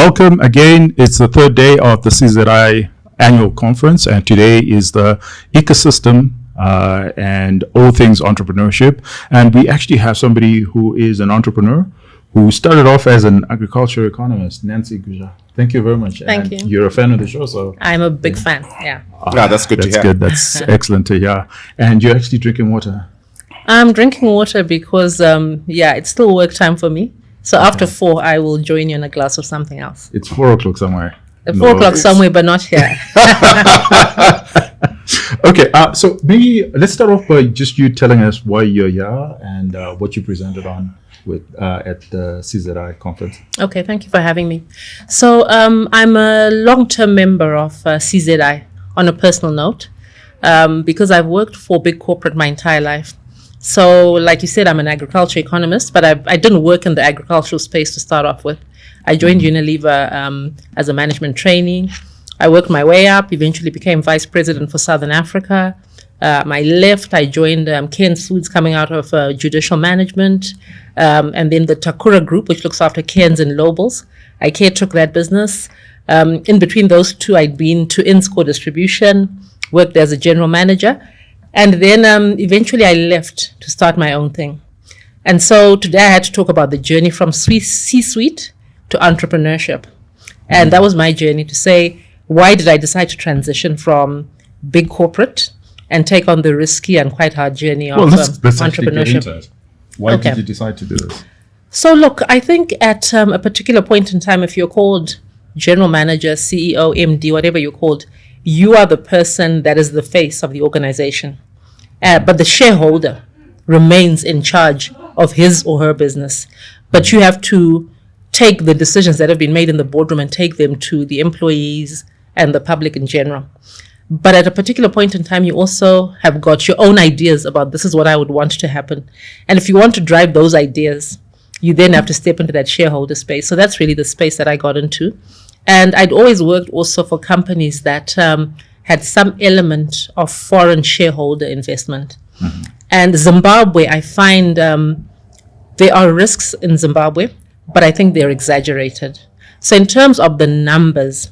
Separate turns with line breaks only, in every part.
welcome again. It's the third day of the CZI annual conference, and today is the ecosystem and all things entrepreneurship. And we actually have somebody who is an entrepreneur who started off as an agriculture economist, Nancy Guzha. Thank you very much.
Thank you.
You're a fan of the show, so
I'm a big fan. Yeah.
That's good to hear.
That's good. That's excellent to hear. And you're actually drinking water.
I'm drinking water because, it's still work time for me. So after 4, I will join you in a glass of something else.
It's 4 o'clock somewhere.
At 4 o'clock somewhere, but not here.
Okay, so maybe let's start off by just you telling us why you're here and what you presented on with at the CZI conference.
Okay, thank you for having me. So I'm a long-term member of CZI on a personal note because I've worked for big corporate my entire life. So like you said, I'm an agriculture economist, but I didn't work in the agricultural space to start off with. I joined Unilever as a management trainee. I worked my way up, eventually became vice president for Southern Africa. I left, I joined Cairns Foods coming out of judicial management, and then the Takura Group, which looks after Cairns and Lobels. I took that business. In between those two, I'd been to in-score distribution, worked as a general manager, and then eventually I left to start my own thing. And so today I had to talk about the journey from C-suite to entrepreneurship. And that was my journey to say, why did I decide to transition from big corporate and take on the risky and quite hard journey of
let's
entrepreneurship?
Get into it. Why did you decide to do this?
So look, I think at a particular point in time, if you're called general manager, CEO, MD, whatever you're called, you are the person that is the face of the organization. But the shareholder remains in charge of his or her business. But you have to take the decisions that have been made in the boardroom and take them to the employees and the public in general. But at a particular point in time, you also have got your own ideas about this is what I would want to happen. And if you want to drive those ideas, you then have to step into that shareholder space. So that's really the space that I got into. And I'd always worked also for companies that had some element of foreign shareholder investment. Mm-hmm. And Zimbabwe, I find there are risks in Zimbabwe, but I think they're exaggerated. So in terms of the numbers,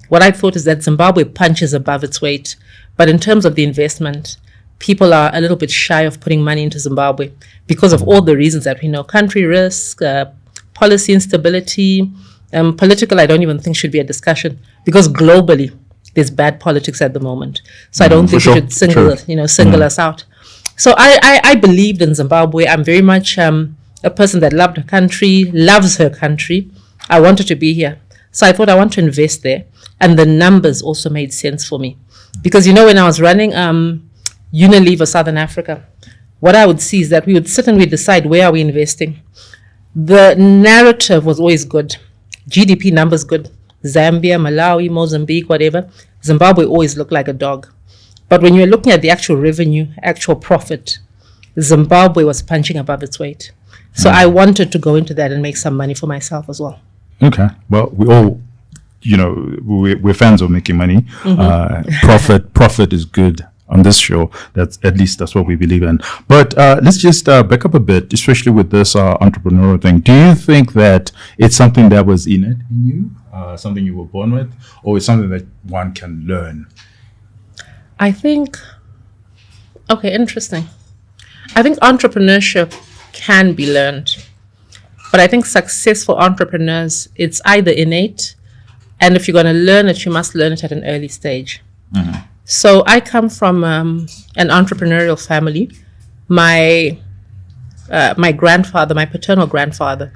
what I thought is that Zimbabwe punches above its weight. But in terms of the investment, people are a little bit shy of putting money into Zimbabwe because of all the reasons that we know. Country risk, policy instability, political, I don't even think should be a discussion because globally, there's bad politics at the moment. So I don't think we should single us out. So I believed in Zimbabwe. I'm very much a person that loved her country, loves her country. I wanted to be here. So I thought I want to invest there. And the numbers also made sense for me. Because, when I was running Unilever Southern Africa, what I would see is that we would sit and we'd decide where are we investing. The narrative was always good. GDP numbers good. Zambia, Malawi, Mozambique, whatever. Zimbabwe always looked like a dog. But when you're looking at the actual revenue, actual profit, Zimbabwe was punching above its weight. So I wanted to go into that and make some money for myself as well.
Okay. Well, we all, we're fans of making money. Mm-hmm. Profit is good on this show. That's what we believe in. But let's just back up a bit, especially with this entrepreneurial thing. Do you think that it's something that was innate in you, something you were born with, or it's something that one can learn?
I think, interesting. I think entrepreneurship can be learned. But I think successful entrepreneurs, it's either innate, and if you're going to learn it, you must learn it at an early stage. Mm-hmm. So I come from an entrepreneurial family. My grandfather, my paternal grandfather,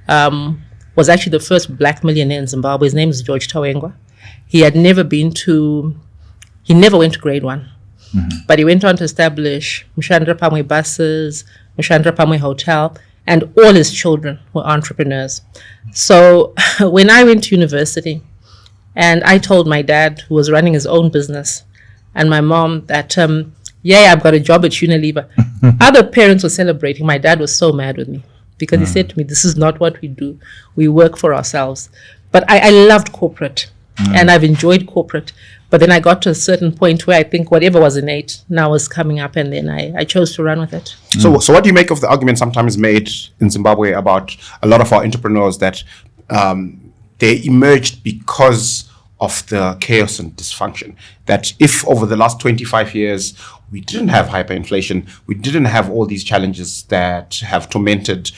was actually the first black millionaire in Zimbabwe. His name is George Tawengwa. He never went to grade 1. Mm-hmm. But he went on to establish Mshandra Pamwe Buses, Mshandra Pamwe Hotel, and all his children were entrepreneurs. So when I went to university and I told my dad, who was running his own business, and my mom that, I've got a job at Unilever. Other parents were celebrating. My dad was so mad with me because he said to me, this is not what we do. We work for ourselves. But I loved corporate and I've enjoyed corporate. But then I got to a certain point where I think whatever was innate now was coming up, and then I chose to run with it.
So what do you make of the argument sometimes made in Zimbabwe about a lot of our entrepreneurs that they emerged because of the chaos and dysfunction. That if over the last 25 years, we didn't have hyperinflation, we didn't have all these challenges that have tormented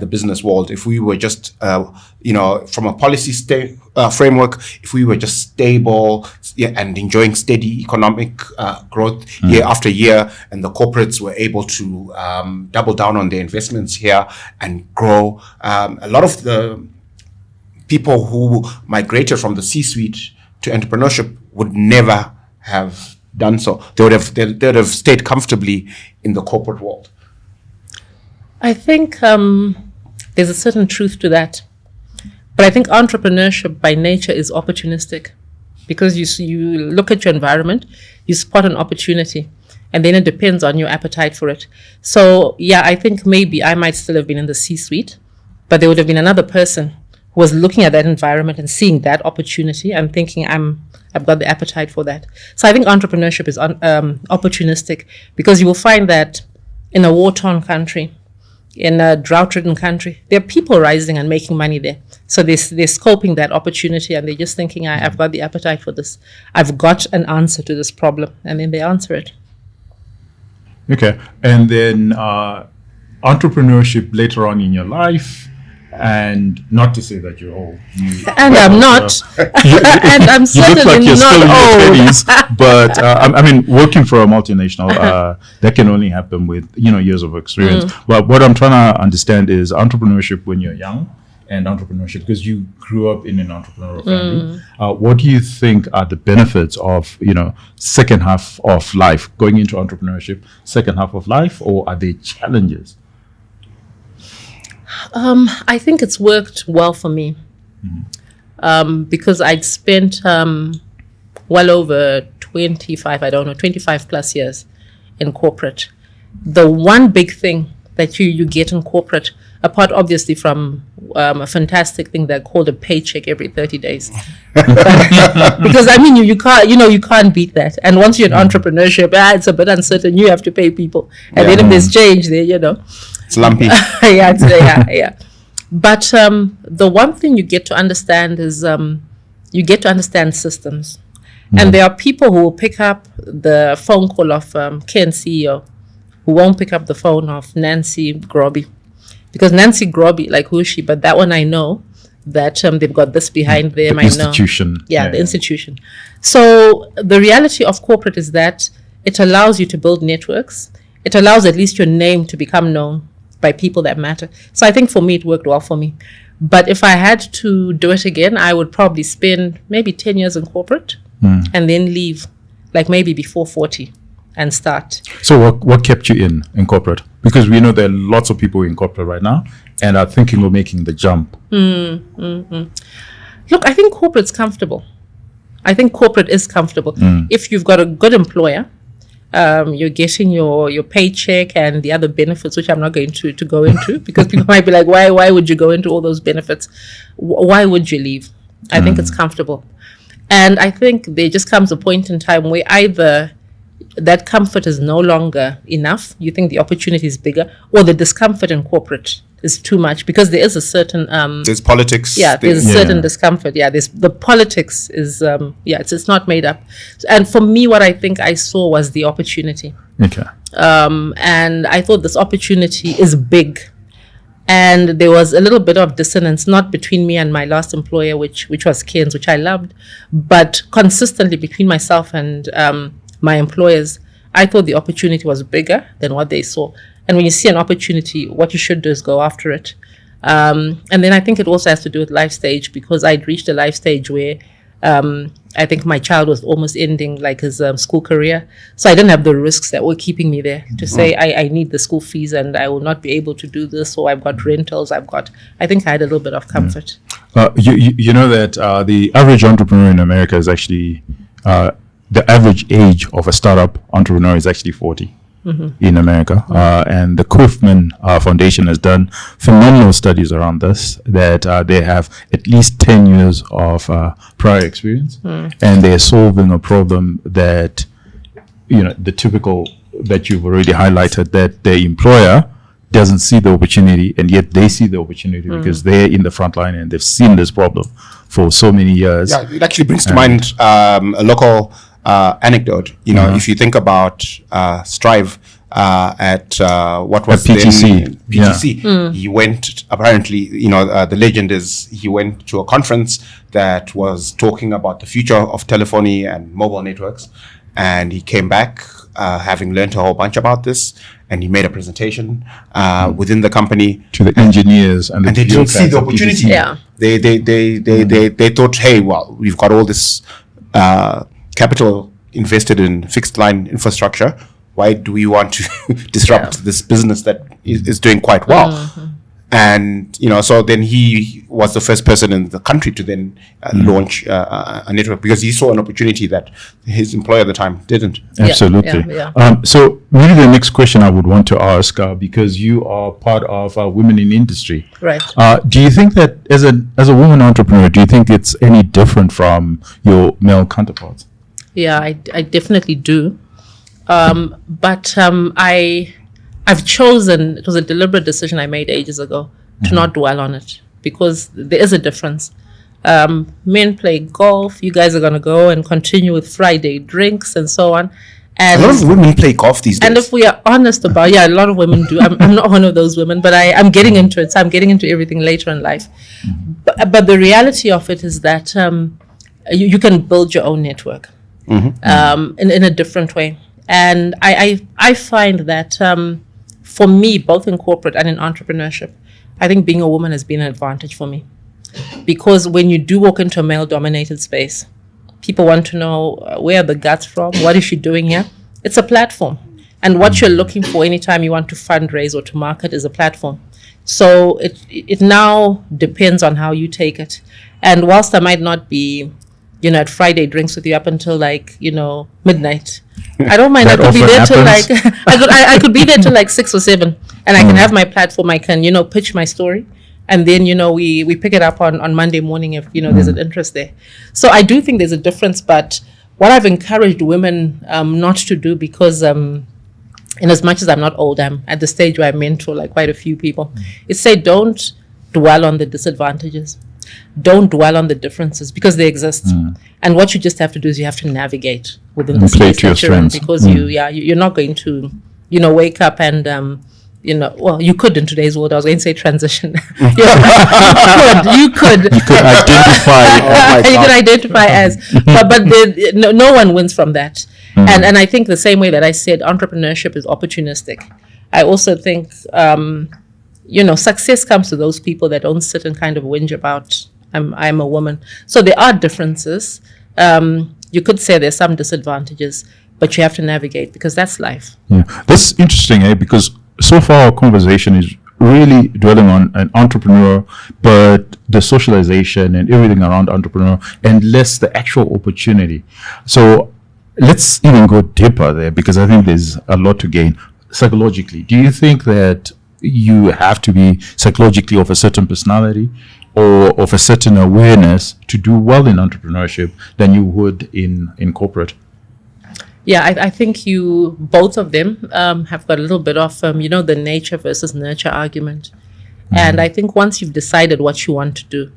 the business world, if we were just, from a policy framework, if we were just stable and enjoying steady economic growth year after year, and the corporates were able to double down on their investments here and grow, a lot of the people who migrated from the C-suite to entrepreneurship would never have done so. They would have stayed comfortably in the corporate world.
I think there's a certain truth to that. But I think entrepreneurship by nature is opportunistic, because you look at your environment, you spot an opportunity, and then it depends on your appetite for it. So yeah, I think maybe I might still have been in the C-suite, but there would have been another person who was looking at that environment and seeing that opportunity and thinking, I've got the appetite for that. So I think entrepreneurship is opportunistic, because you will find that in a war-torn country, in a drought-ridden country, there are people rising and making money there. So they're scoping that opportunity, and they're just thinking, I've got the appetite for this. I've got an answer to this problem, and then they answer it.
Okay. And then entrepreneurship later on in your life, and not to say that you're old.
And I'm not. And I'm certainly
you look like you're
not
still in
old.
your 20s, but I mean, working for a multinational, that can only happen with, years of experience. But what I'm trying to understand is entrepreneurship when you're young, and entrepreneurship because you grew up in an entrepreneurial family. What do you think are the benefits of, second half of life, going into entrepreneurship, second half of life, or are there challenges?
I think it's worked well for me, because I'd spent well over 25 plus years in corporate. The one big thing that you get in corporate, apart obviously from a fantastic thing they're called a paycheck every 30 days. Because I mean, you can't beat that. And once you're in entrepreneurship, it's a bit uncertain. You have to pay people. And then if there's change there,
It's lumpy.
yeah. But the one thing you get to understand is you get to understand systems. And there are people who will pick up the phone call of Ken CEO, who won't pick up the phone of Nancy Groby. Because Nancy Groby, like, who is she? But that one I know that they've got this behind them.
The institution.
The institution. So the reality of corporate is that it allows you to build networks. It allows at least your name to become known by people that matter. So I think for me, it worked well for me. But if I had to do it again, I would probably spend maybe 10 years in corporate and then leave, like maybe before 40 and start.
So what kept you in corporate? Because we know there are lots of people in corporate right now and are thinking of making the jump.
Look, I think corporate's comfortable. I think corporate is comfortable. If you've got a good employer, you're getting your paycheck and the other benefits, which I'm not going to go into, because people might be like, why would you go into all those benefits? Why would you leave? I think it's comfortable. And I think there just comes a point in time where either that comfort is no longer enough, you think the opportunity is bigger, or the discomfort in corporate is too much, because there is a certain
there's politics.
There's a certain discomfort. There's the politics is it's not made up. And for me, what I think I saw was the opportunity.
Okay.
And I thought this opportunity is big. And there was a little bit of dissonance, not between me and my last employer, which was Ken's, which I loved, but consistently between myself and my employers. I thought the opportunity was bigger than what they saw. And when you see an opportunity, what you should do is go after it. And then I think it also has to do with life stage, because I'd reached a life stage where I think my child was almost ending like his school career. So I didn't have the risks that were keeping me there to say I need the school fees and I will not be able to do this, or I've got rentals. I think I had a little bit of comfort.
You know that the average entrepreneur in America is actually, the average age of a startup entrepreneur is actually 40. In America, and the Kaufman Foundation has done phenomenal studies around this, that they have at least 10 years of prior experience, and they're solving a problem that, the typical that you've already highlighted, that the employer doesn't see the opportunity, and yet they see the opportunity because they're in the front line and they've seen this problem for so many years.
Yeah, it actually brings to mind a local anecdote. You know, if you think about Strive at what was
PTC.
then PTC, he went, apparently, you know, the legend is he went to a conference that was talking about the future of telephony and mobile networks, and he came back having learned a whole bunch about this, and he made a presentation within the company
To the engineers and
they didn't see the
bureaucrats at
opportunity.
PTC.
Yeah.
They thought, hey, well, we've got all this capital invested in fixed line infrastructure. Why do we want to disrupt this business that is doing quite well? And, you know, so then he was the first person in the country to then launch a network, because he saw an opportunity that his employer at the time didn't.
Absolutely.
Yeah.
So maybe the next question I would want to ask, because you are part of Women in Industry.
Right.
Do you think that as a woman entrepreneur, do you think it's any different from your male counterparts?
Yeah, I definitely do. But I've chosen, it was a deliberate decision I made ages ago, to not dwell on it, because there is a difference. Men play golf, you guys are going to go and continue with Friday drinks and so on. And
A lot of women play golf these days.
and if we are honest about, a lot of women do. I'm not one of those women, but I'm getting into it. So I'm getting into everything later in life. But the reality of it is that you can build your own network in a different way. And I find that for me, both in corporate and in entrepreneurship, I think being a woman has been an advantage for me. Because when you do walk into a male-dominated space, people want to know where are the guts from, what is she doing here? It's a platform. And what you're looking for anytime you want to fundraise or to market is a platform. So it now depends on how you take it. And whilst I might not be, at Friday drinks with you up until midnight, I don't mind. I could be there till I could be there till 6 or 7, and I can have my platform. I can pitch my story, and then we pick it up on Monday morning if there's an interest there. So I do think there's a difference. But what I've encouraged women not to do, because in as much as I'm not old, I'm at the stage where I mentor quite a few people, is say don't dwell on the disadvantages. Don't dwell on the differences, because they exist. And what you just have to do is you have to navigate within the space that you're in, because you're not going to, wake up and, well, you could in today's world. I was going to say transition. You could
identify.
You could identify as, but no one wins from that. And I think the same way that I said entrepreneurship is opportunistic, I also think success comes to those people that don't sit and kind of whinge about, I'm a woman. So there are differences. You could say there's some disadvantages, but you have to navigate, because that's life.
Yeah, that's interesting, because so far our conversation is really dwelling on an entrepreneur, but the socialization and everything around entrepreneur, and less the actual opportunity. So let's even go deeper there, because I think there's a lot to gain psychologically. Do you think that you have to be psychologically of a certain personality or of a certain awareness to do well in entrepreneurship than you would in corporate?
Yeah, I think both of them have got a little bit of, the nature versus nurture argument. And I think once you've decided what you want to do,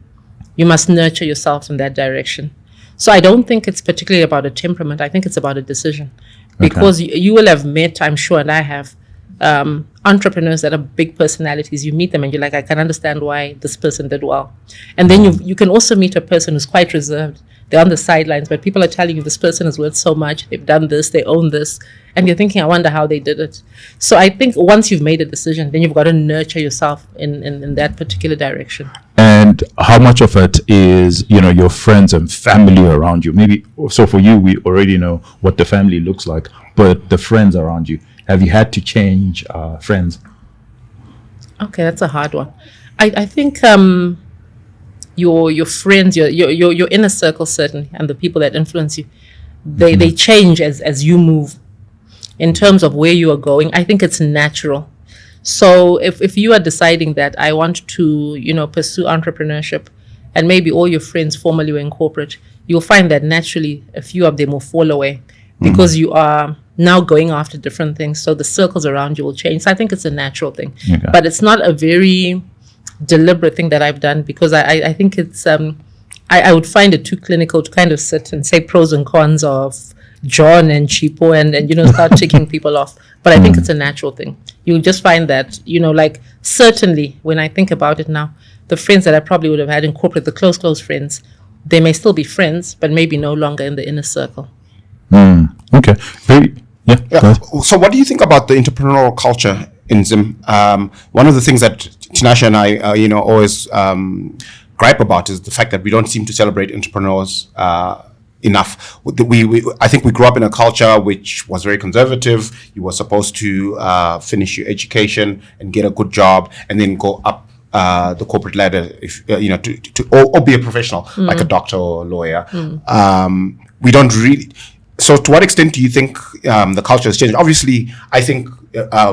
you must nurture yourself in that direction. So I don't think it's particularly about a temperament. I think it's about a decision. Because you will have met, I'm sure, and I have, entrepreneurs that are big personalities. You meet them and you're like, I can understand why this person did well. And then you can also meet a person who's quite reserved. They're on the sidelines, but people are telling you this person is worth so much. They've done this, they own this. And you're thinking, I wonder how they did it. So I think once you've made a decision, then you've got to nurture yourself in that particular direction.
And how much of it is, your friends and family around you? Maybe, so for you, we already know what the family looks like, but the friends around you. Have you had to change friends? Okay,
that's a hard one. I think your friends, your inner circle certainly, and the people that influence you, they change as you move. In terms of where you are going, I think it's natural. So if you are deciding that I want to pursue entrepreneurship, and maybe all your friends formerly were in corporate, you'll find that naturally a few of them will fall away, because you are now going after different things. So the circles around you will change. So I think it's a natural thing.
Okay.
But it's not a very deliberate thing that I've done, because I think it's, I would find it too clinical to kind of sit and say pros and cons of John and Chipo and start ticking people off. But I think it's a natural thing. You'll just find that, like, certainly when I think about it now, the friends that I probably would have had in corporate, the close friends, they may still be friends, but maybe no longer in the inner circle.
Okay. Go ahead.
So what do you think about the entrepreneurial culture in Zim? One of the things that Tinashe and I, always gripe about is the fact that we don't seem to celebrate entrepreneurs enough. I think we grew up in a culture which was very conservative. You were supposed to finish your education and get a good job and then go up the corporate ladder, if or be a professional like a doctor or a lawyer. We don't really. So to what extent do you think the culture has changed? Obviously, I think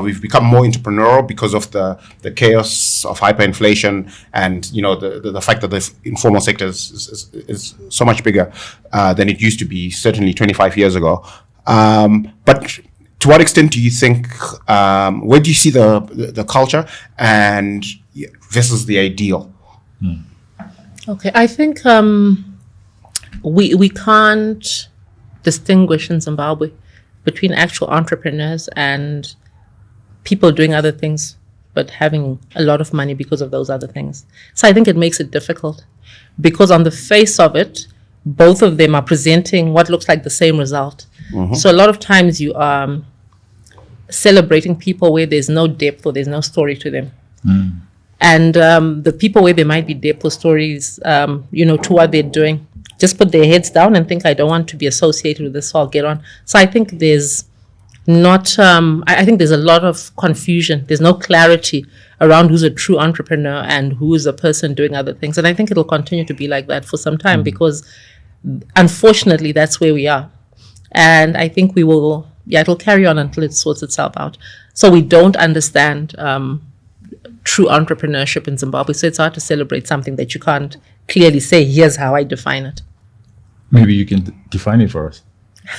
we've become more entrepreneurial because of the chaos of hyperinflation and the fact that the informal sector is so much bigger than it used to be, certainly 25 years ago. But to what extent do you think, where do you see the culture and versus the ideal?
Okay, I think we can't distinguish in Zimbabwe between actual entrepreneurs and people doing other things but having a lot of money because of those other things. So I think it makes it difficult, because on the face of it, both of them are presenting what looks like the same result. So a lot of times you are celebrating people where there's no depth or there's no story to them. And the people where there might be depth or stories, to what they're doing, just put their heads down and think, I don't want to be associated with this, so I'll get on. So I think there's not, I think there's a lot of confusion. There's no clarity around who's a true entrepreneur and who is a person doing other things. And I think it'll continue to be like that for some time, because unfortunately that's where we are. And I think it'll carry on until it sorts itself out. So we don't understand true entrepreneurship in Zimbabwe. So it's hard to celebrate something that you can't clearly say, here's how I define it.
Maybe you can define it for us.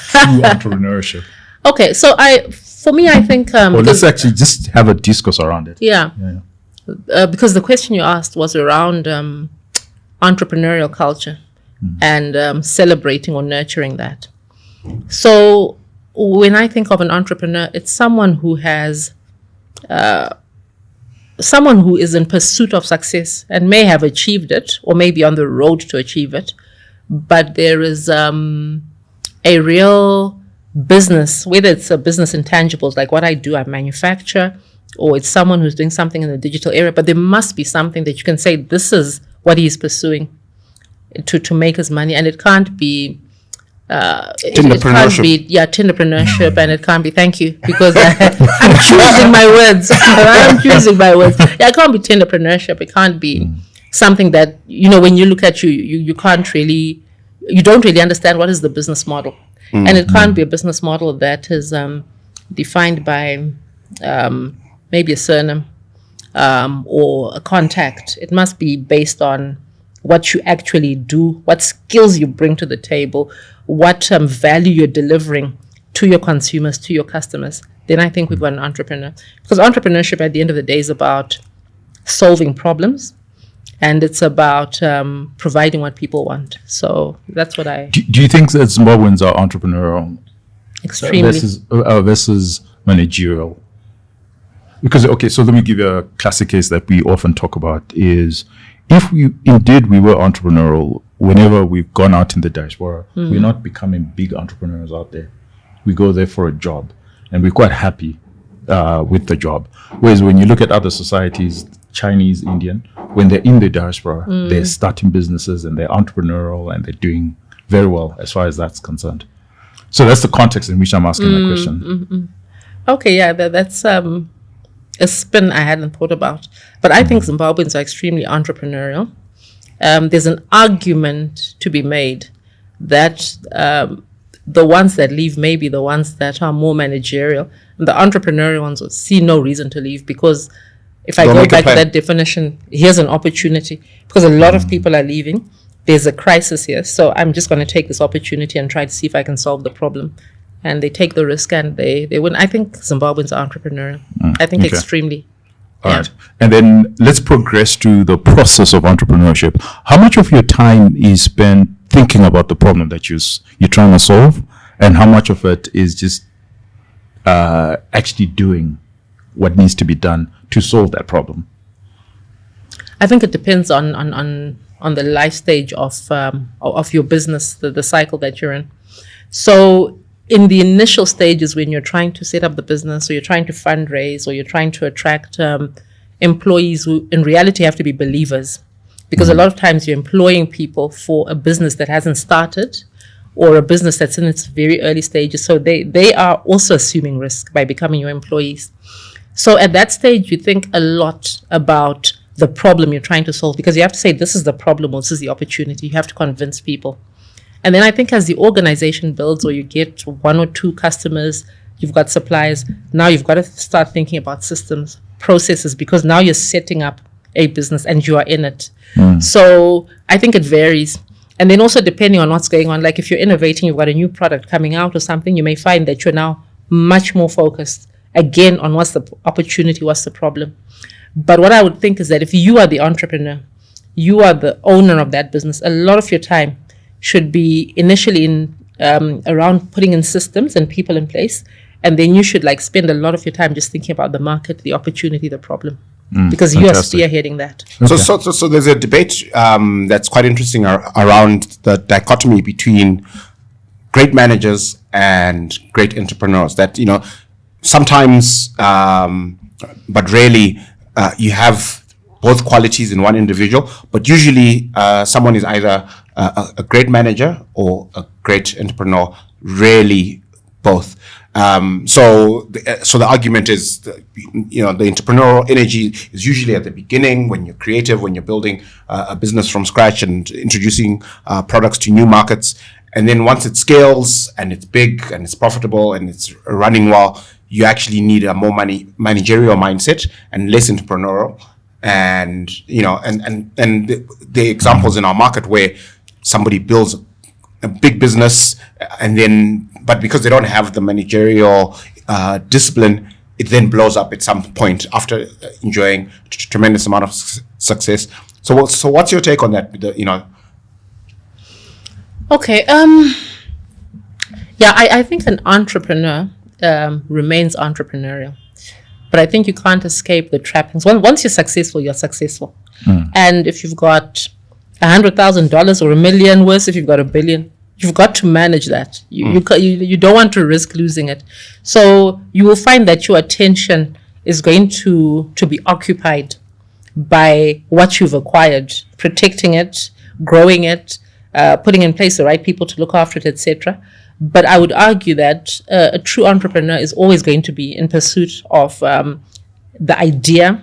True entrepreneurship.
Okay, so for me, I think...
Well, let's actually just have a discourse around it.
Yeah. Because the question you asked was around entrepreneurial culture and celebrating or nurturing that. So when I think of an entrepreneur, it's someone who has... someone who is in pursuit of success and may have achieved it or may be on the road to achieve it, but there is a real business, whether it's a business in tangibles, like what I do, I manufacture, or it's someone who's doing something in the digital area, but there must be something that you can say, this is what he's pursuing to make his money. And it can't be Tinderpreneurship, and it can't be, thank you, because I'm choosing my words. Yeah, it can't be Tinderpreneurship. It can't be something that, when you look at you don't really understand what is the business model. And it can't be a business model that is defined by maybe a surname or a contact. It must be based on what you actually do, what skills you bring to the table, what value you're delivering to your consumers, to your customers. Then I think we've got an entrepreneur. Because entrepreneurship at the end of the day is about solving problems, and it's about providing what people want. So that's what I...
Do you think that Zimbabweans are entrepreneurial
extremely
versus managerial? Because, okay, so let me give you a classic case that we often talk about is, if we were entrepreneurial, whenever we've gone out in the diaspora, we're not becoming big entrepreneurs out there. We go there for a job, and we're quite happy with the job. Whereas when you look at other societies, Chinese, Indian, when they're in the diaspora, they're starting businesses and they're entrepreneurial and they're doing very well as far as that's concerned. So that's the context in which I'm asking the question.
Okay, yeah, that's a spin I hadn't thought about. But I think Zimbabweans are extremely entrepreneurial. There's an argument to be made that the ones that leave may be the ones that are more managerial. And the entrepreneurial ones would see no reason to leave, because if I go back to that definition, here's an opportunity. Because a lot of people are leaving. There's a crisis here. So I'm just going to take this opportunity and try to see if I can solve the problem. and they take the risk and they win. I think Zimbabweans are entrepreneurial. I think extremely.
All right. And then let's progress to the process of entrepreneurship. How much of your time is spent thinking about the problem that you're trying to solve, and how much of it is just actually doing what needs to be done to solve that problem?
I think it depends on the life stage of your business, the cycle that you're in. So in the initial stages, when you're trying to set up the business, or you're trying to fundraise, or you're trying to attract employees who in reality have to be believers, because a lot of times you're employing people for a business that hasn't started, or a business that's in its very early stages. So they are also assuming risk by becoming your employees. So at that stage, you think a lot about the problem you're trying to solve, because you have to say, this is the problem, or this is the opportunity. You have to convince people. And then I think as the organization builds, or you get 1 or 2 customers, you've got suppliers, now you've got to start thinking about systems, processes, because now you're setting up a business and you are in it. So I think it varies. And then also depending on what's going on, like if you're innovating, you've got a new product coming out or something, you may find that you're now much more focused again on what's the opportunity, what's the problem. But what I would think is that if you are the entrepreneur, you are the owner of that business, a lot of your time should be initially in around putting in systems and people in place. And then you should like spend a lot of your time just thinking about the market, the opportunity, the problem, because you are spearheading that.
Okay. So there's a debate that's quite interesting around the dichotomy between great managers and great entrepreneurs. That, sometimes, but rarely, you have both qualities in one individual, but usually someone is either a great manager or a great entrepreneur, rarely both. So the argument is, the entrepreneurial energy is usually at the beginning, when you're creative, when you're building a business from scratch and introducing products to new markets. And then once it scales and it's big and it's profitable and it's running well, you actually need a more managerial mindset and less entrepreneurial. And, and the examples in our market where somebody builds a big business but because they don't have the managerial discipline, it then blows up at some point after enjoying a tremendous amount of success. So what's your take on that?
Okay. I think an entrepreneur remains entrepreneurial, but I think you can't escape the trappings. Once you're successful, you're successful. And if you've got $100,000 or $1 million, worse if you've got $1 billion, you've got to manage that. You don't want to risk losing it. So you will find that your attention is going to be occupied by what you've acquired, protecting it, growing it, putting in place the right people to look after it, etc. But I would argue that a true entrepreneur is always going to be in pursuit of the idea,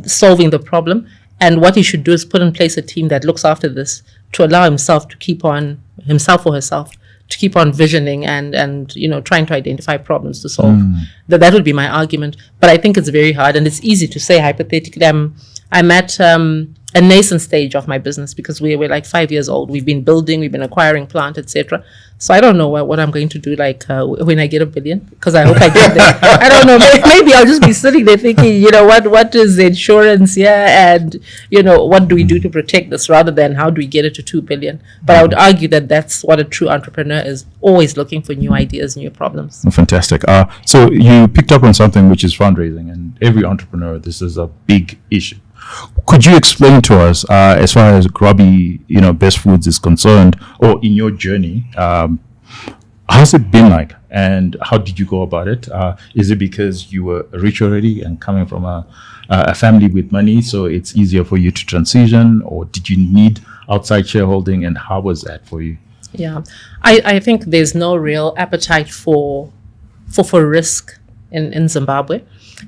solving the problem, and what he should do is put in place a team that looks after this to allow himself or herself to keep on visioning and trying to identify problems to solve. That would be my argument. But I think it's very hard, and it's easy to say hypothetically. I'm at a nascent stage of my business because we're like 5 years old. We've been building, we've been acquiring plant, etc. So I don't know what I'm going to do when I get $1 billion, because I hope I get there. I don't know. Maybe I'll just be sitting there thinking, what is the insurance here, and what do we do to protect this, rather than how do we get it to 2 billion. But I would argue that that's what a true entrepreneur is, always looking for new ideas, new problems.
Oh, fantastic. So you picked up on something, which is fundraising, and every entrepreneur, this is a big issue. Could you explain to us, as far as Grubby, Best Foods is concerned, or in your journey, how's it been like, and how did you go about it? Is it because you were rich already and coming from a family with money, so it's easier for you to transition, or did you need outside shareholding, and how was that for you?
Yeah, I think there's no real appetite for risk in Zimbabwe.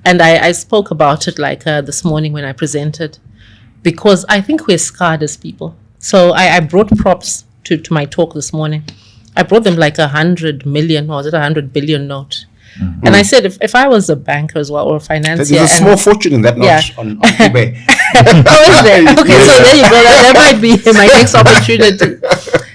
And I spoke about it this morning when I presented, because I think we're scarred as people. So I brought props to my talk this morning. I brought them like 100 million, or was it 100 billion note? Mm-hmm. And I said, if I was a banker as well, or a financier.
There's a small fortune in that note on eBay.
Oh, is there? Okay, so there you go. That might be my next opportunity.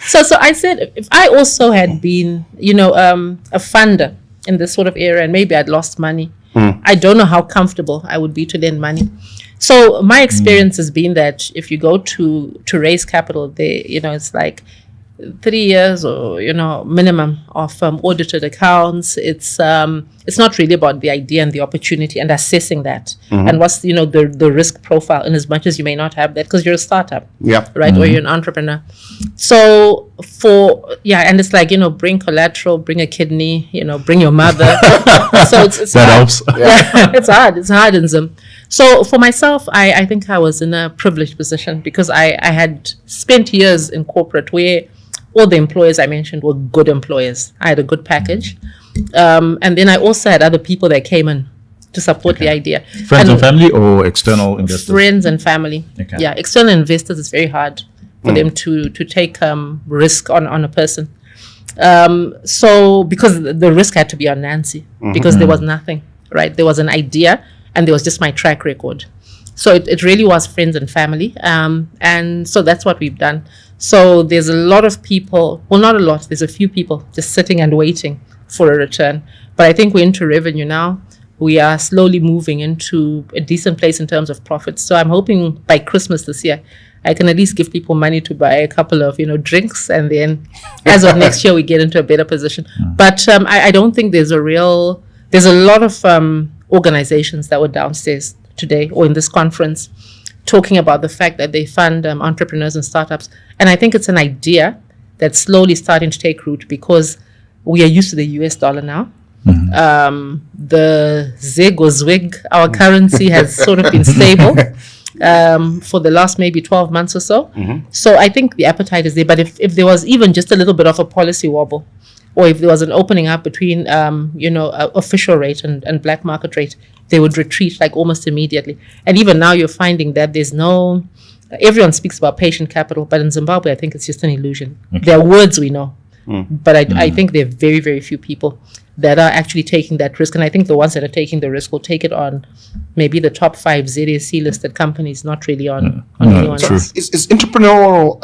So I said, if I also had been, a funder in this sort of area, and maybe I'd lost money, I don't know how comfortable I would be to lend money. So my experience has been that if you go to raise capital, it's like 3 years or minimum of audited accounts. It's not really about the idea and the opportunity and assessing that and what's the risk profile, in as much as you may not have that because you're a startup, right, or you're an entrepreneur. So and it's like bring collateral, bring a kidney, bring your mother. So it's
that
hard.
helps.
It's hard in Zim. So for myself, I think I was in a privileged position because I had spent years in corporate where all the employers I mentioned were good employers. I had a good package. And then I also had other people that came in to support the idea.
Friends and family or external investors?
Friends and family.
Okay.
Yeah, external investors, it's very hard for them to take risk on a person. So because the risk had to be on Nancy because there was nothing, right? There was an idea and there was just my track record. So it really was friends and family. And so that's what we've done. So there's a lot of people, well, not a lot, there's a few people just sitting and waiting for a return. But I think we're into revenue now. We are slowly moving into a decent place in terms of profits. So I'm hoping by Christmas this year, I can at least give people money to buy a couple of, drinks. And then as of next year, we get into a better position. But I don't think there's a lot of organizations that were downstairs today or in this conference talking about the fact that they fund entrepreneurs and startups. And I think it's an idea that's slowly starting to take root because we are used to the US dollar now. The ZiG or ZWIG, our currency, has sort of been stable for the last maybe 12 months or so. So I think the appetite is there. But if there was even just a little bit of a policy wobble, or if there was an opening up between, official rate and black market rate, they would retreat like almost immediately. And even now you're finding that everyone speaks about patient capital, but in Zimbabwe, I think it's just an illusion. Okay. There are words we know, but I think there are very, very few people that are actually taking that risk. And I think the ones that are taking the risk will take it on maybe the top 5 ZSC listed companies, not really on anyone else.
Is entrepreneurial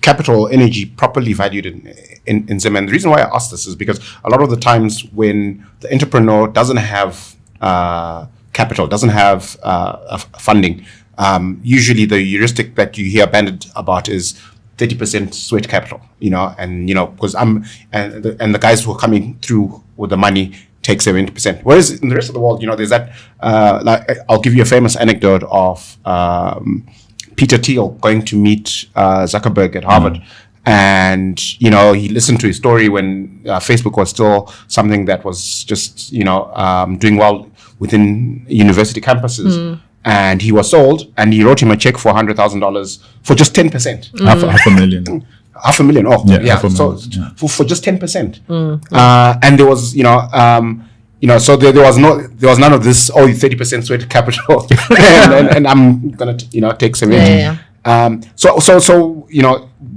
capital energy properly valued in Zim? And the reason why I ask this is because a lot of the times when the entrepreneur doesn't have capital, doesn't have funding, usually the heuristic that you hear banded about is 30% sweat capital, because and the guys who are coming through with the money take 70%. Whereas in the rest of the world, there's that, I'll give you a famous anecdote of Peter Thiel going to meet Zuckerberg at Harvard. And, he listened to his story when Facebook was still something that was just, doing well within university campuses. And he was sold, and he wrote him a check for $100,000 for just 10%.
Half a million.
$500,000. Oh, yeah. So for just 10%. And there was, so there was none of this. 30% sweat capital, and I'm gonna, take 70.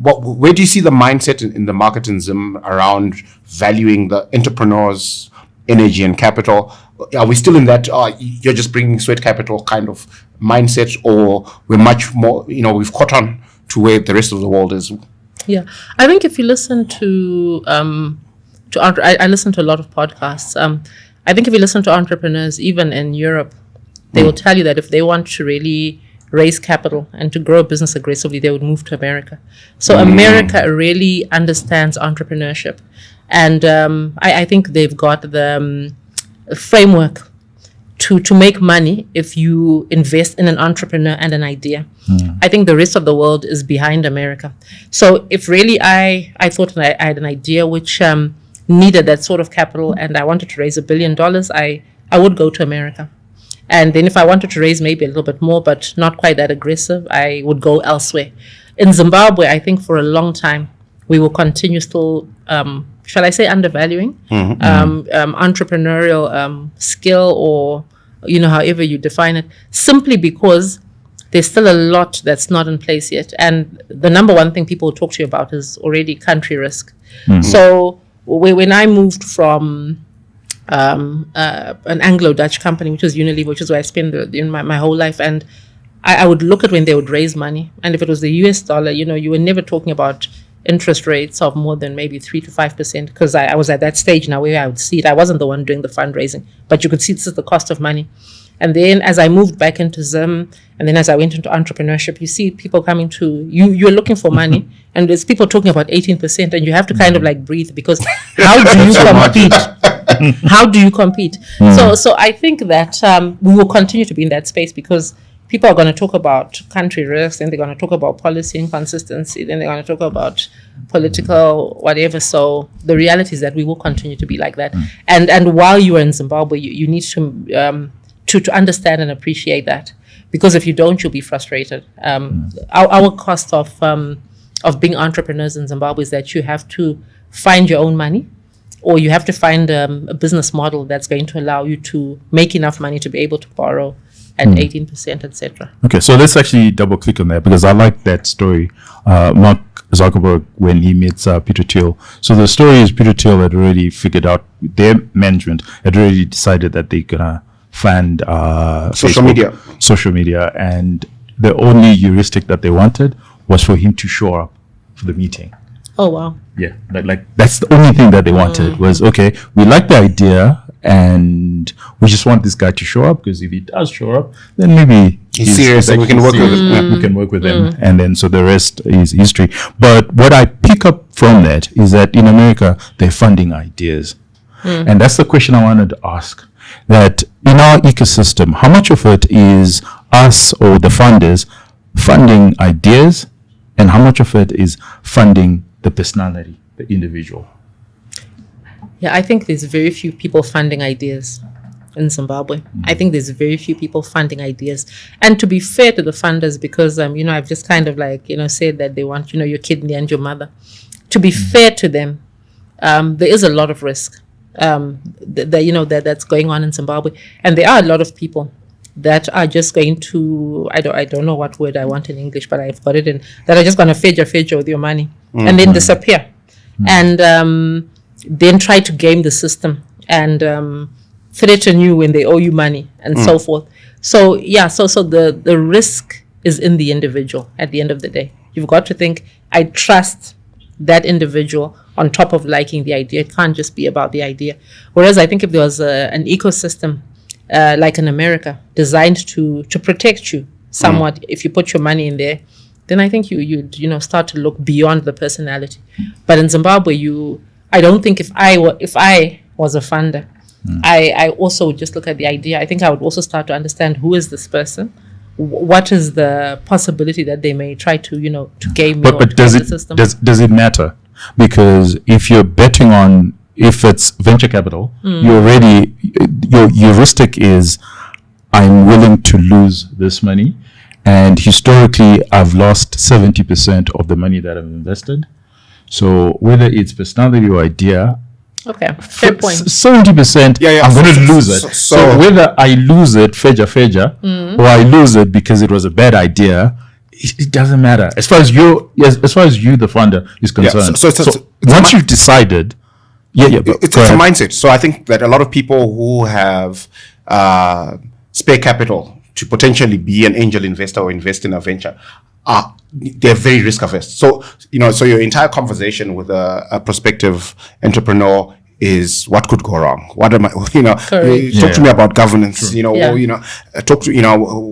Where do you see the mindset in the market in Zim around valuing the entrepreneur's energy and capital? Are we still in that you're just bringing sweat capital kind of mindset, or we're much more, we've caught on to where the rest of the world is?
Yeah, I think if you listen to I listen to a lot of podcasts. I think if you listen to entrepreneurs, even in Europe, they will tell you that if they want to really raise capital and to grow a business aggressively, they would move to America. So America really understands entrepreneurship. And I think they've got the framework to make money if you invest in an entrepreneur and an idea. I think the rest of the world is behind America. So if really I thought that I had an idea which needed that sort of capital and I wanted to raise $1 billion, I would go to America. And then if I wanted to raise maybe a little bit more, but not quite that aggressive, I would go elsewhere. In Zimbabwe, I think for a long time, we will continue still, shall I say, undervaluing entrepreneurial skill, or, however you define it, simply because there's still a lot that's not in place yet. And the number one thing people will talk to you about is already country risk. So when I moved from an Anglo-Dutch company, which was Unilever, which is where I spent my whole life, and I would look at when they would raise money, and if it was the US dollar, you were never talking about interest rates of more than maybe 3 to 5%, because I was at that stage now where I would see it. I wasn't the one doing the fundraising, but you could see this is the cost of money. And then as I moved back into Zim, and then as I went into entrepreneurship, you see people coming to you, you're looking for money, and there's people talking about 18%, and you have to kind of like breathe, because how do you compete? How do you compete? So I think that we will continue to be in that space, because people are going to talk about country risks, and they're going to talk about policy inconsistency, then they're going to talk about political whatever. So the reality is that we will continue to be like that. And while you are in Zimbabwe, you need to understand and appreciate that, because if you don't, you'll be frustrated. Our cost of being entrepreneurs in Zimbabwe is that you have to find your own money, or you have to find a business model that's going to allow you to make enough money to be able to borrow at 18%, etc.
Okay, so let's actually double click on that, because I like that story. Mark Zuckerberg, when he meets Peter Thiel. So the story is Peter Thiel had already figured out, their management had already decided that they're gonna fund
social
media, and the only heuristic that they wanted was for him to show up for the meeting.
Oh wow.
Yeah, like that's the only thing that they wanted was, okay, we like the idea and we just want this guy to show up, because if he does show up, then maybe
he's serious and we can work with him.
Yeah, we can work with him, and then so the rest is history. But what I pick up from that is that in America they're funding ideas, and that's the question I wanted to ask. That in our ecosystem, how much of it is us or the funders funding ideas, and how much of it is funding the personality, the individual?
Yeah, I think there's very few people funding ideas in Zimbabwe. I think there's very few people funding ideas. And to be fair to the funders, because, I've just kind of like, said that they want, your kidney and your mother. To be fair to them, there is a lot of risk that's going on in Zimbabwe. And there are a lot of people that are just going to, I don't know what word I want in English, but I've got it in, that are just going to fedja with your money and then disappear. And then try to game the system and threaten you when they owe you money and so forth. So the risk is in the individual at the end of the day. You've got to think, I trust that individual on top of liking the idea. It can't just be about the idea. Whereas I think if there was an ecosystem like in America designed to protect you somewhat, if you put your money in there, then I think you'd start to look beyond the personality. But in Zimbabwe, I don't think if I was a funder, I also would just look at the idea. I think I would also start to understand, who is this person? What is the possibility that they may try to to game me?
But does it matter? Because if you're betting on, if it's venture capital, your heuristic is, I'm willing to lose this money, and historically I've lost 70% of the money that I've invested. So whether it's personality or idea,
okay, fair point.
70%, I'm going to lose it. So whether I lose it, or I lose it because it was a bad idea, it doesn't matter. As far as you, the funder, is concerned. So once you've decided,
it's a mindset. So I think that a lot of people who have spare capital to potentially be an angel investor or invest in a venture, they're very risk averse. So your entire conversation with a prospective entrepreneur is, what could go wrong? What am I? Talk to me about governance. Talk to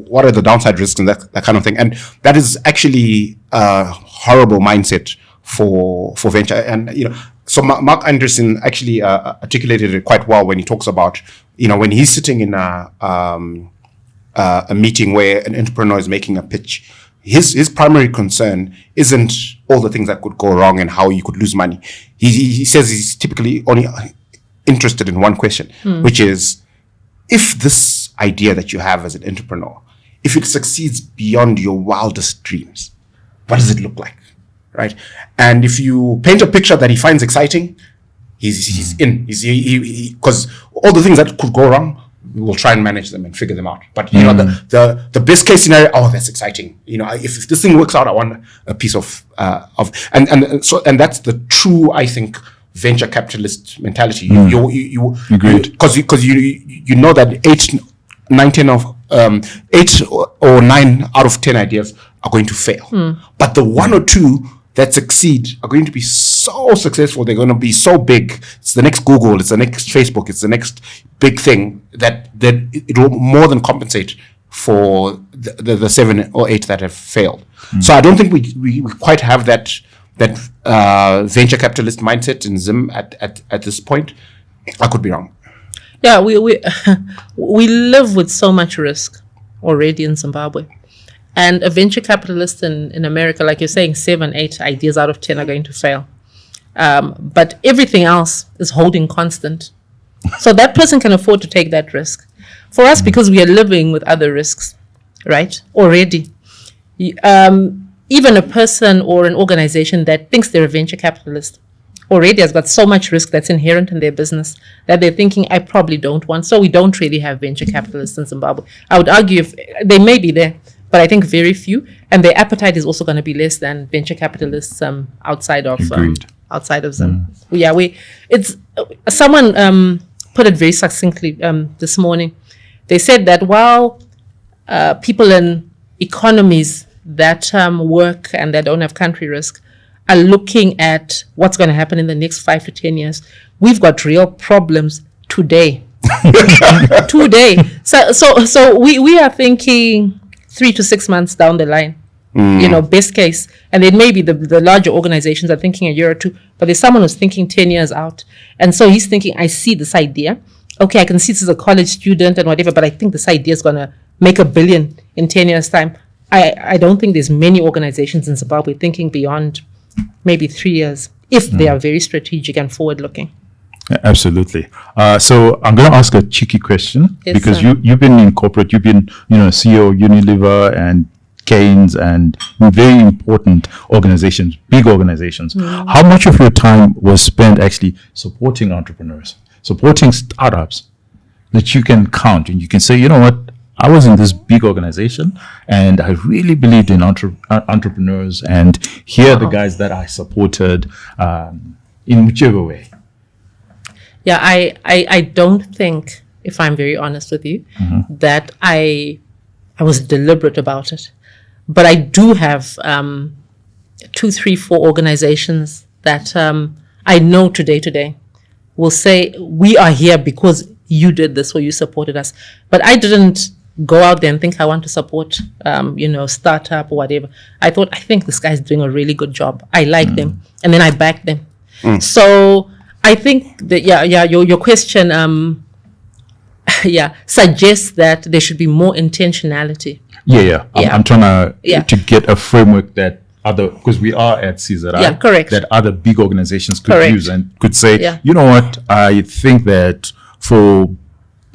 what are the downside risks and that kind of thing. And that is actually a horrible mindset for venture. And so Mark Anderson actually articulated it quite well when he talks about when he's sitting in a meeting where an entrepreneur is making a pitch. His primary concern isn't all the things that could go wrong and how you could lose money. He says he's typically only interested in one question, which is, if this idea that you have as an entrepreneur, if it succeeds beyond your wildest dreams, what does it look like, right? And if you paint a picture that he finds exciting, he's in. Because all the things that could go wrong, we will try and manage them and figure them out. But the best case scenario, that's exciting. If this thing works out, I want a piece of and that's the true, I think, venture capitalist mentality. You
agreed,
because you know that 8 or 9 out of 10 ideas are going to fail, but the 1 or 2 that succeed are going to be so successful. They're going to be so big. It's the next Google. It's the next Facebook. It's the next big thing that it will more than compensate for the 7 or 8 that have failed. So I don't think we quite have that venture capitalist mindset in Zim at this point. I could be wrong.
Yeah, we we live with so much risk already in Zimbabwe. And a venture capitalist in America, like you're saying, 7, 8 ideas out of 10 are going to fail. But everything else is holding constant. So that person can afford to take that risk. For us, because we are living with other risks, right, already. Even a person or an organization that thinks they're a venture capitalist already has got so much risk that's inherent in their business that they're thinking, I probably don't want. So we don't really have venture capitalists in Zimbabwe. I would argue if they may be there, but I think very few. And their appetite is also going to be less than venture capitalists outside of Zim. Yeah, someone put it very succinctly this morning. They said that while people in economies that work and that don't have country risk are looking at what's going to happen in the next 5 to 10 years, we've got real problems today. Today. So we are thinking 3 to 6 months down the line, best case. And then maybe the larger organizations are thinking a year or two, but there's someone who's thinking 10 years out. And so he's thinking, I see this idea. Okay, I can see this as a college student and whatever, but I think this idea is going to make $1 billion in 10 years' time. I don't think there's many organizations in Zimbabwe thinking beyond maybe 3 years, if they are very strategic and forward-looking.
Absolutely. So I'm going to ask a cheeky question,
Yes,
because
sir.
you've been in corporate, you've been CEO of Unilever and Keynes and very important organizations, big organizations. How much of your time was spent actually supporting entrepreneurs, supporting startups that you can count and you can say, you know what, I was in this big organization and I really believed in entrepreneurs, and here are the guys that I supported in whichever way?
Yeah, I don't think, if I'm very honest with you, that I was deliberate about it. But I do have 2, 3, 4 organizations that I know today will say, we are here because you did this or you supported us. But I didn't go out there and think I want to support, startup or whatever. I think this guy's doing a really good job. I like them. And then I back them. So I think that, your question, suggests that there should be more intentionality.
I'm trying to get a framework that because we are at CZI,
correct,
that other big organizations could
correct.
use and could say, you know what, I think that for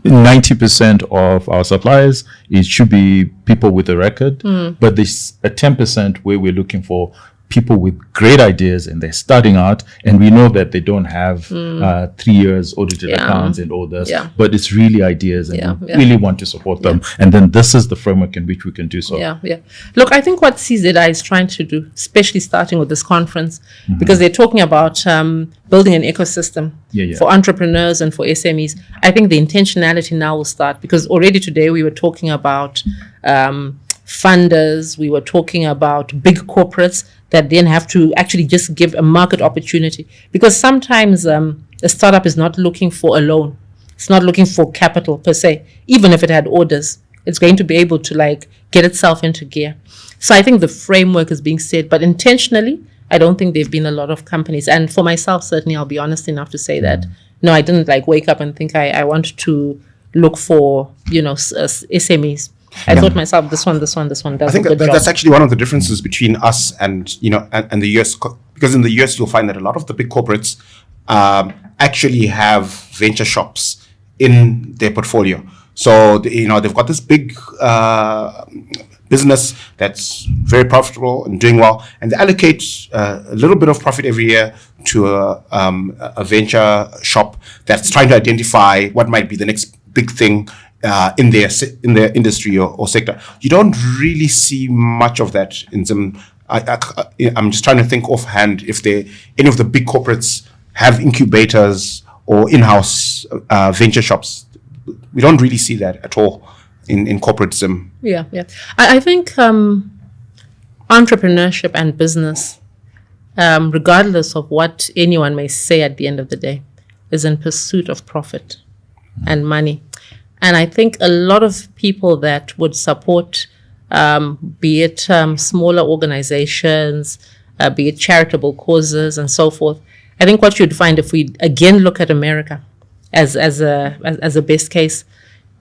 90% of our suppliers, it should be people with a record, but there's a 10% where we're looking for people with great ideas and they're starting out, and we know that they don't have 3 years audited accounts and all this, but it's really ideas and we really want to support them. And then this is the framework in which we can do so.
Look, I think what CZI is trying to do, especially starting with this conference, because they're talking about building an ecosystem for entrepreneurs and for SMEs. I think the intentionality now will start, because already today we were talking about funders, we were talking about big corporates that then have to actually just give a market opportunity. Because sometimes a startup is not looking for a loan. It's not looking for capital per se. Even if it had orders, it's going to be able to get itself into gear. So I think the framework is being set, but intentionally, I don't think there've been a lot of companies. And for myself, certainly, I'll be honest enough to say that, no, I didn't wake up and think I want to look for, SMEs. I thought myself, this one does
I think that's actually one of the differences between us and the US, because in the US you'll find that a lot of the big corporates actually have venture shops in their portfolio. So they've got this big business that's very profitable and doing well, and they allocate a little bit of profit every year to a venture shop that's trying to identify what might be the next big thing in their industry or sector. You don't really see much of that in Zim. I'm just trying to think offhand if any of the big corporates have incubators or in-house venture shops. We don't really see that at all in corporate Zim.
I think entrepreneurship and business regardless of what anyone may say at the end of the day, is in pursuit of profit and money. And I think a lot of people that would support, be it smaller organizations, be it charitable causes and so forth, I think what you'd find if we again look at America as a best case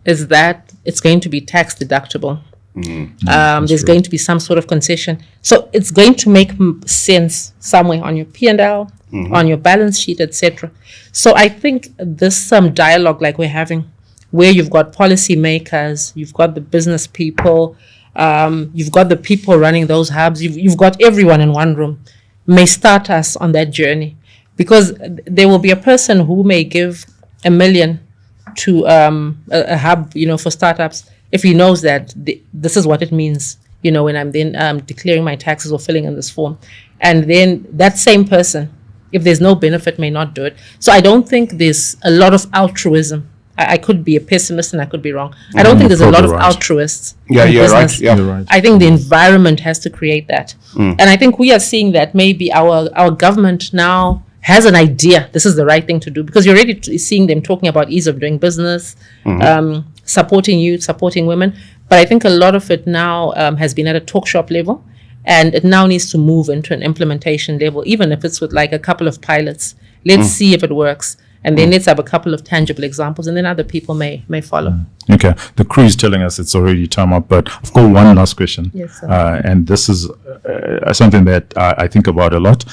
is that it's going to be tax deductible. There's going to be some sort of concession. So it's going to make sense somewhere on your P&L, on your balance sheet, etc. So I think this dialogue like we're having, where you've got policymakers, you've got the business people, you've got the people running those hubs, you've got everyone in one room, may start us on that journey. Because there will be a person who may give $1 million to a hub, for startups, if he knows that this is what it means, when I'm then declaring my taxes or filling in this form. And then that same person, if there's no benefit, may not do it. So I don't think there's a lot of altruism. I could be a pessimist and I could be wrong. I don't think there's a lot of altruists.
Yeah,
in
you're
business.
right. Yeah.
You're right.
I think the environment has to create that. And I think we are seeing that maybe our government now has an idea this is the right thing to do, because you're already seeing them talking about ease of doing business, supporting youth, supporting women. But I think a lot of it now has been at a talk shop level, and it now needs to move into an implementation level, even if it's with like a couple of pilots. Let's see if it works. And then let's have a couple of tangible examples, and then other people may follow.
Okay. The crew is telling us it's already time up, but I've got one last question.
Yes, sir.
And this is something that I think about a lot.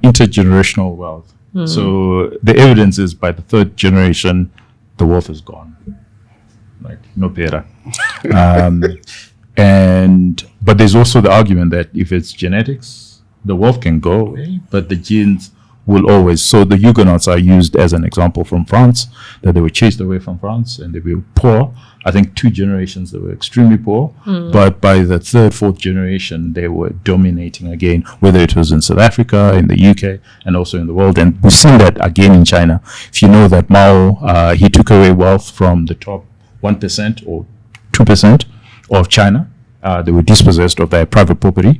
Intergenerational wealth. So the evidence is by the third generation, the wealth is gone. Like, no better. But there's also the argument that if it's genetics, the wealth can go away, but the genes will always. So the Huguenots are used as an example from France, that they were chased away from France and they were poor. I think 2 generations they were extremely poor, but by the 3rd, 4th generation they were dominating again, whether it was in South Africa, in the UK, and also in the world. And we've seen that again in China. If you know that Mao, he took away wealth from the top 1% or 2% of China. They were dispossessed of their private property,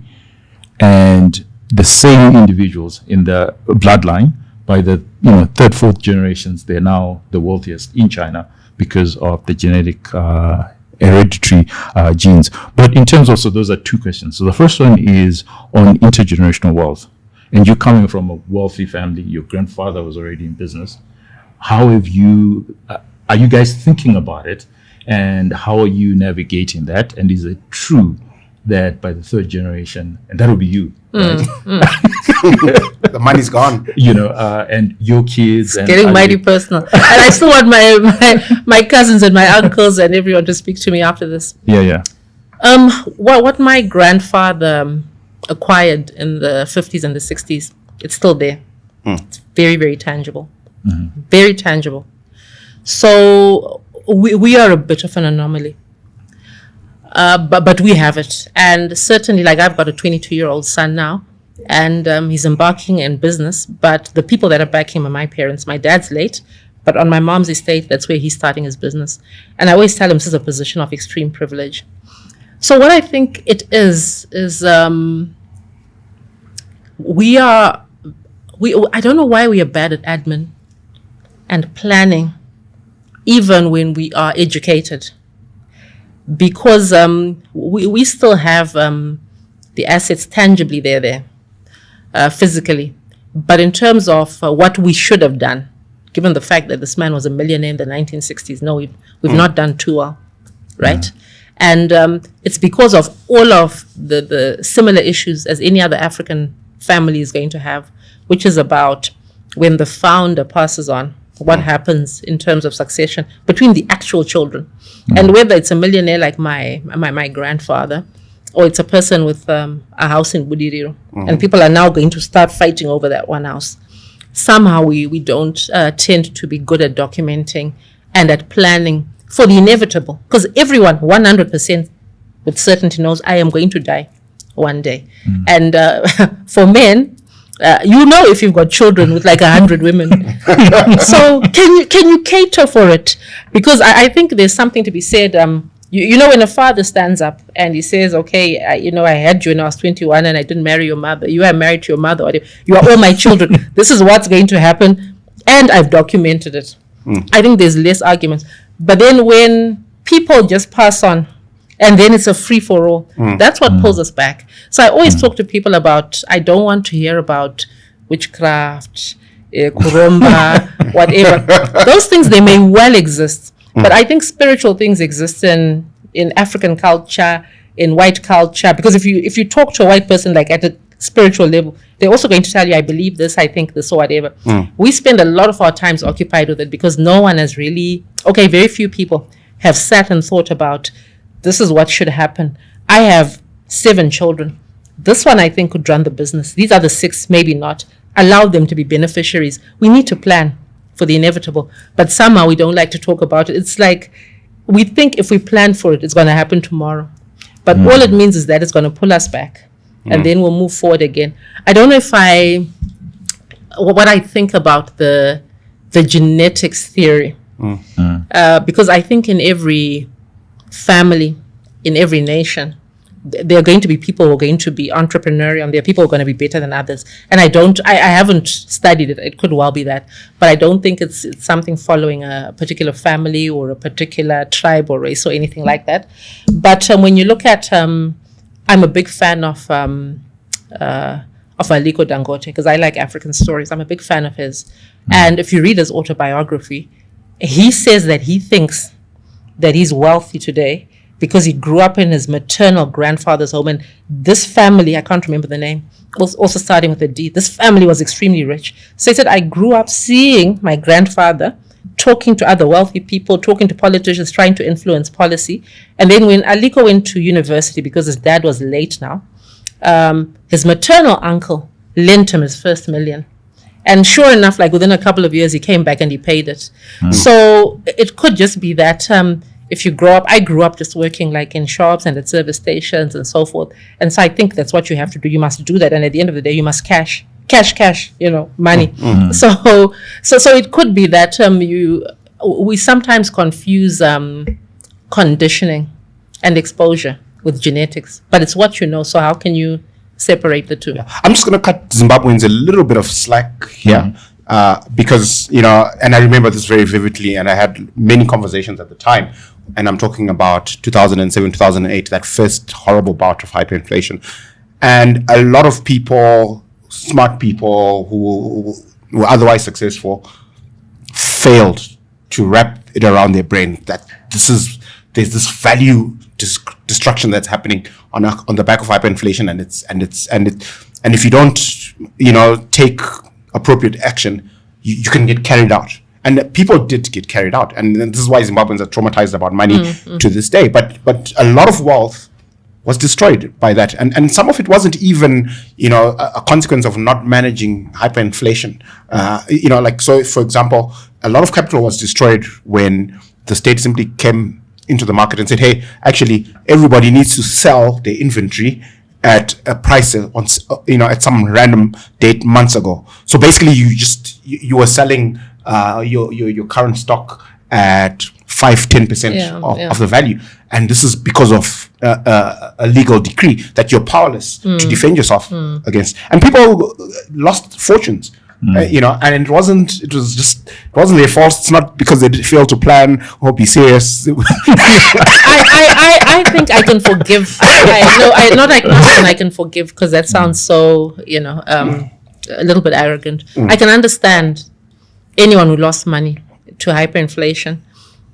and the same individuals in the bloodline, by the 3rd, 4th generations, they're now the wealthiest in China because of the genetic hereditary genes. But in terms of, so those are 2 questions. So the first one is on intergenerational wealth. And you're coming from a wealthy family, your grandfather was already in business. How have you, are you guys thinking about it? And how are you navigating that? And is it true that by the 3rd generation, and that will be you, right?
The money's gone.
And your kids.
It's getting mighty personal. And I still want my cousins and my uncles and everyone to speak to me after this.
Yeah.
What my grandfather acquired in the 50s and the 60s, it's still there. It's very, very tangible. Very tangible. So we are a bit of an anomaly. But we have it. And certainly, like, I've got a 22-year-old son now, and he's embarking in business. But the people that are backing him are my parents. My dad's late, but on my mom's estate, that's where he's starting his business. And I always tell him this is a position of extreme privilege. So what I think it is I don't know why we are bad at admin and planning, even when we are educated. Because we still have the assets tangibly there, physically. But in terms of what we should have done, given the fact that this man was a millionaire in the 1960s, no, we've not done too well, right? And it's because of all of the similar issues as any other African family is going to have, which is about when the founder passes on, what happens in terms of succession between the actual children. And whether it's a millionaire like my grandfather, or it's a person with a house in Budiriro, and people are now going to start fighting over that one house. Somehow we don't tend to be good at documenting and at planning for the inevitable. Because everyone 100% with certainty knows I am going to die one day. And for men, if you've got children with like 100 women. So can you cater for it? Because I think there's something to be said You know, when a father stands up and he says, okay, I had you when I was 21 and I didn't marry your mother. You are married to your mother. Or you are all my children. This is what's going to happen. And I've documented it. I think there's less arguments. But then when people just pass on and then it's a free for all, that's what pulls us back. So I always talk to people about, I don't want to hear about witchcraft, kurumba, whatever. Those things, they may well exist. But I think spiritual things exist in African culture, in white culture, because if you talk to a white person like at a spiritual level, they're also going to tell you, I believe this, I think this, or whatever. We spend a lot of our times occupied with it because no one has really, very few people have sat and thought about, this is what should happen. I have 7 children. This one I think could run the business. These other 6, maybe not. Allow them to be beneficiaries. We need to plan for the inevitable, but somehow we don't like to talk about it. It's like we think if we plan for it, it's going to happen tomorrow, but all it means is that it's going to pull us back, and then we'll move forward again. I don't know if what I think about the genetics theory, because I think in every family, in every nation, there are going to be people who are going to be entrepreneurial, and there are people who are going to be better than others. And I haven't studied it. It could well be that, but I don't think it's something following a particular family or a particular tribe or race or anything like that. But when you look at, I'm a big fan of Aliko Dangote because I like African stories. I'm a big fan of his. And if you read his autobiography, he says that he thinks that he's wealthy today because he grew up in his maternal grandfather's home. And this family, I can't remember the name, was also starting with a D. This family was extremely rich. So he said, I grew up seeing my grandfather talking to other wealthy people, talking to politicians, trying to influence policy. And then when Aliko went to university, because his dad was late now, his maternal uncle lent him his first $1 million. And sure enough, like within a couple of years, he came back and he paid it. So it could just be that if you grow up, I grew up just working like in shops and at service stations and so forth. And so I think that's what you have to do. You must do that. And at the end of the day, you must cash, money. So it could be that we sometimes confuse conditioning and exposure with genetics, but it's what you know. So how can you separate the two?
Yeah. I'm just going to cut Zimbabweans a little bit of slack here. Because, and I remember this very vividly, and I had many conversations at the time, and I'm talking about 2007, 2008, that first horrible bout of hyperinflation. And a lot of people, smart people who were otherwise successful, failed to wrap it around their brain that there's this value destruction that's happening on the back of hyperinflation, and if you don't, take appropriate action, you can get carried out. And people did get carried out. And this is why Zimbabweans are traumatized about money to this day. But a lot of wealth was destroyed by that. And some of it wasn't even, a consequence of not managing hyperinflation. So for example, a lot of capital was destroyed when the state simply came into the market and said, hey, actually, everybody needs to sell their inventory at a price at some random date months ago. So basically, you were selling your current stock at 5-10% of the value, and this is because of a legal decree that you're powerless to defend yourself against. And people lost fortunes. And it wasn't their fault. It's not because they failed to plan or be serious.
I think I can forgive. I can forgive because that sounds so, a little bit arrogant. I can understand anyone who lost money to hyperinflation,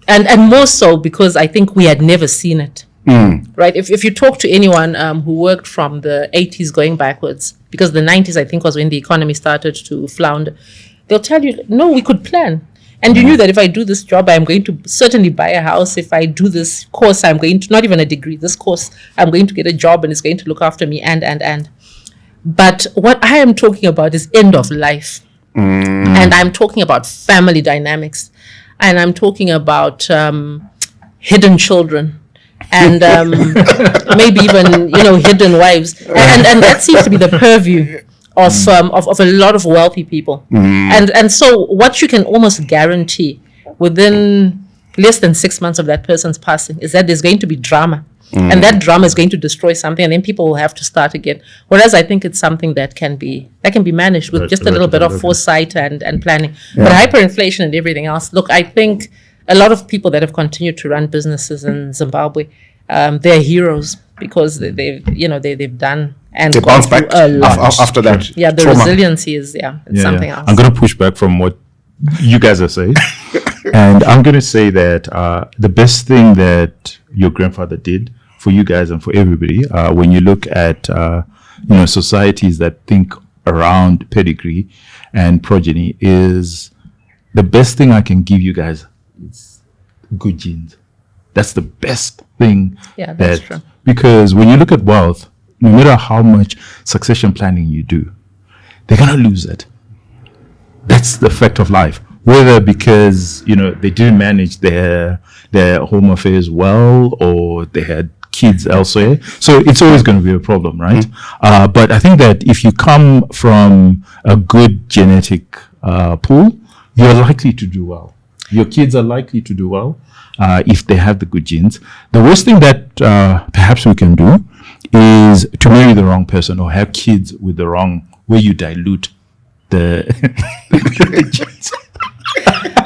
and more so because I think we had never seen it. Right? If you talk to anyone who worked from the 80s going backwards, because the 90s I think was when the economy started to flounder, they'll tell you, no, we could plan. And you knew that if I do this job, I'm going to certainly buy a house. If I do this course, I'm going to, not even a degree, this course, I'm going to get a job and it's going to look after me and. But what I am talking about is end of life. And I'm talking about family dynamics. And I'm talking about hidden children. And maybe even, hidden wives. And that seems to be the purview of a lot of wealthy people. And so what you can almost guarantee within, less than 6 months of that person's passing is that there's going to be drama. And that drama is going to destroy something, and then people will have to start again. Whereas I think it's something that can be managed with just a little bit of foresight and planning. But hyperinflation and everything else, look, I think a lot of people that have continued to run businesses in Zimbabwe, they're heroes because they've done and
they bounce back
a lot
after that.
Yeah, the
trauma.
resiliency is it's something else.
I'm going to push back from what you guys are saying. And I'm going to say that the best thing that your grandfather did for you guys and for everybody, when you look at societies that think around pedigree and progeny, is the best thing I can give you guys is good genes. That's the best thing.
Yeah, that's true.
Because when you look at wealth, no matter how much succession planning you do, they're gonna lose it. That's the fact of life. Whether because they didn't manage their home affairs well, or they had kids elsewhere, so it's always going to be a problem, right? But I think that if you come from a good genetic pool, you're likely to do well. Your kids are likely to do well if they have the good genes. The worst thing that perhaps we can do is to marry the wrong person or have kids with the wrong, where you dilute the genes.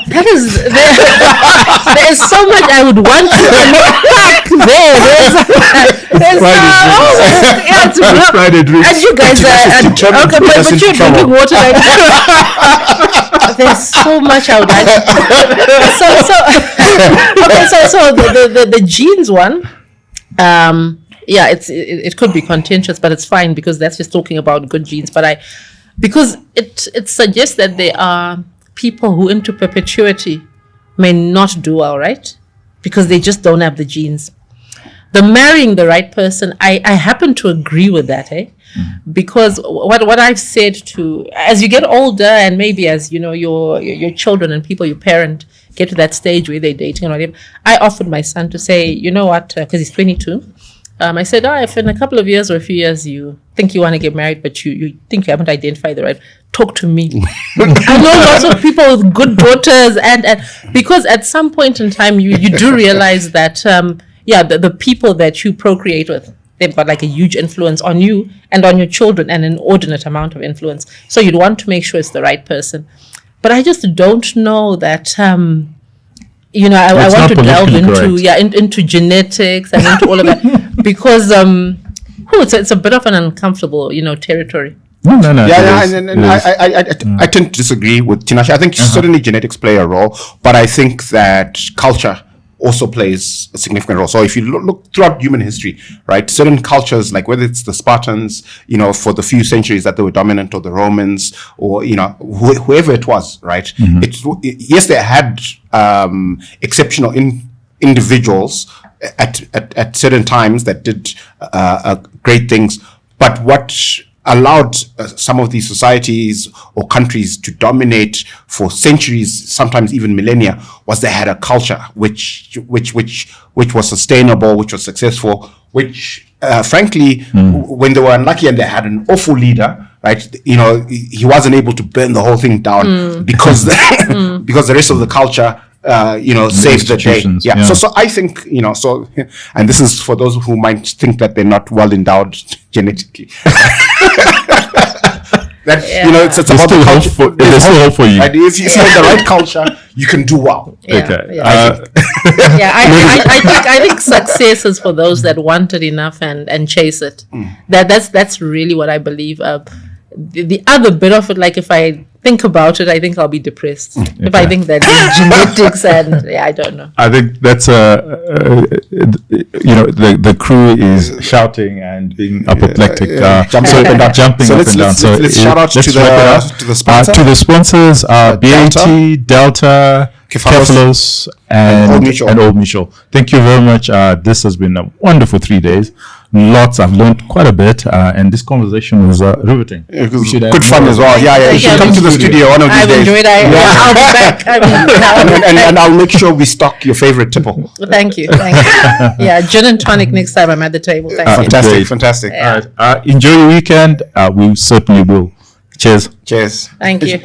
There is so much I would want to unpack there. And you guys okay, but you're drinking water right now. There's so much I would like so the genes one, it could be contentious, but it's fine because that's just talking about good genes. But because it suggests that there are people who into perpetuity may not do well, right? Because they just don't have the genes. The marrying the right person, I happen to agree with that, because what I've said to, as you get older and maybe as your children and people you parent get to that stage where they're dating and whatever, I offered my son to say, you know what, because he's 22, I said, if in a couple of years or a few years you think you want to get married, but you think you haven't identified the right, talk to me. I know lots of people with good daughters, and because at some point in time you do realize that the people that you procreate with, they've got like a huge influence on you and on your children, and an inordinate amount of influence. So you'd want to make sure it's the right person. But I just don't know that. I want to delve into genetics and into all of that because it's a bit of an uncomfortable territory.
No.
I tend to disagree with Tinashe. I think certainly genetics play a role, but I think that culture also plays a significant role. So if you look throughout human history, right, certain cultures, like whether it's the Spartans, for the few centuries that they were dominant, or the Romans, or whoever it was, right? Yes, they had exceptional individuals at certain times that did great things, but what allowed some of these societies or countries to dominate for centuries, sometimes even millennia, was they had a culture which was sustainable, which was successful, which frankly, when they were unlucky and they had an awful leader, right, he wasn't able to burn the whole thing down because the rest of the culture saved the day. Yeah. So I think, and this is for those who might think that they're not well endowed genetically. It's about the culture.
There's still hope for you.
Right? If you have the right culture, you can do well.
Okay.
I think success is for those that want it enough and chase it. That's really what I believe. The other bit of it, like if I think about it, I think I'll be depressed. If I think that it's genetics and I don't know.
I think that's the crew is shouting and being apoplectic, jumping up and down. So
let's shout out to the sponsor.
To the sponsors, BAT, Delta, Kefalos, and Old Mutual. Thank you very much. This has been a wonderful 3 days. I've learned quite a bit, and this conversation was riveting.
It was good fun as well. You should come to the studio one of these days.
I've enjoyed it. I'll be back.
And I'll make sure we stock your favorite tipple.
Thank you. Gin and tonic next time I'm at the table. Thank
you. Fantastic.
Yeah. All right. Enjoy your weekend. We certainly will. Cheers.
Thank you.